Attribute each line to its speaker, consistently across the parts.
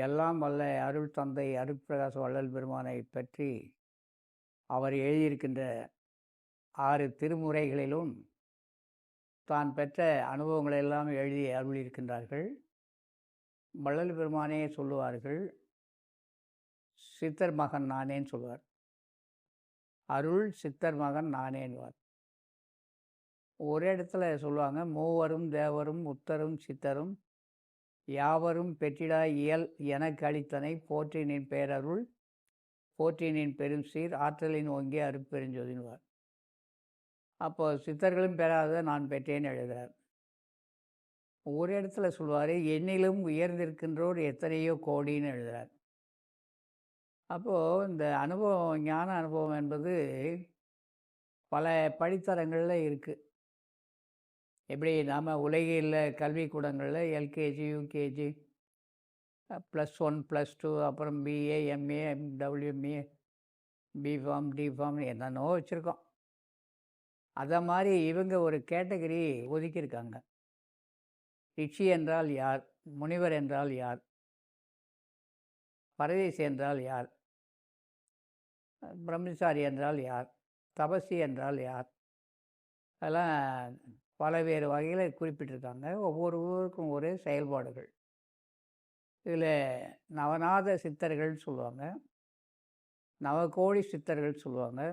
Speaker 1: எல்லாம் வல்ல அருள் தந்தை அருட்பிரகாச வள்ளல் பெருமானை பற்றி அவர் எழுதியிருக்கின்ற 6 திருமுறைகளிலும் தான் பெற்ற அனுபவங்களை எல்லாம் எழுதி அருளியிருக்கின்றார்கள். வள்ளல் பெருமானே சொல்லுவார்கள், சித்தர் மகன் நானேன்னு சொல்லுவார். அருள் சித்தர் மகன் நானேன்வார். ஒரே இடத்துல சொல்லுவாங்க, மூவரும் தேவரும் முத்தரும் சித்தரும் யாவரும் பெற்றிடா இயல் எனக்கு அளித்தனை போற்றி நின் பேரருள் போற்றி நின் பெரும் சீர் ஆற்றலின் ஓங்கிய அருட்பெருஞ்சோதின்வார். அப்போ சித்தர்களும் பெறாத நான் பெற்றேன்னு எழுதுகிறார். ஒரு இடத்துல சொல்வார், எண்ணிலும் உயர்ந்திருக்கின்றோர் எத்தனையோ கோடின்னு எழுதுகிறார். அப்போது இந்த அனுபவம், ஞான அனுபவம் என்பது பல படித்தரங்களில் இருக்குது. எப்படி நாம் உலகில் கல்விக்கூடங்களில் எல்கேஜி யூகேஜி +1 +2 அப்புறம் BA MA WMA B Pharm D Pharm என்னென்னோ வச்சுருக்கோம். அதை மாதிரி இவங்க ஒரு கேட்டகரி ஒதுக்கியிருக்காங்க. ரிஷி என்றால் யார், முனிவர் என்றால் யார், பரதேசி என்றால் யார், பிரம்மச்சாரி என்றால் யார், தபசி என்றால் யார், அதெல்லாம் பலவேறு வகையில் குறிப்பிட்டிருக்காங்க. ஒவ்வொருவருக்கும் ஒரே செயல்பாடுகள். இதில் நவநாத சித்தர்கள் சொல்லுவாங்க, நவகோடி சித்தர்கள் சொல்லுவாங்க.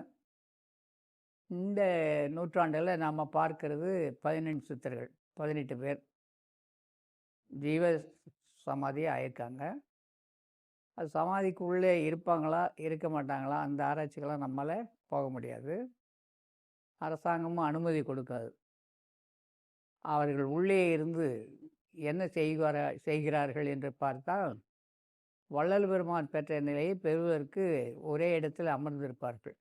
Speaker 1: இந்த நூற்றாண்டில் நாம் பார்க்கறது 18 சித்தர்கள், 18 பேர் ஜீவ சமாதி ஆயிருக்காங்க. அது சமாதிக்கு உள்ளே இருப்பாங்களா இருக்க மாட்டாங்களா அந்த ஆராய்ச்சிக்கெல்லாம் நம்மளால் போக முடியாது. அரசாங்கமும் அனுமதி கொடுக்காது. அவர்கள் உள்ளே இருந்து என்ன செய்கிறார்கள் என்று பார்த்தால், வள்ளல் பெருமான் பெற்ற நிலையை பெறுவதற்கு ஒரே இடத்தில் அமர்ந்திருப்பார்கள்.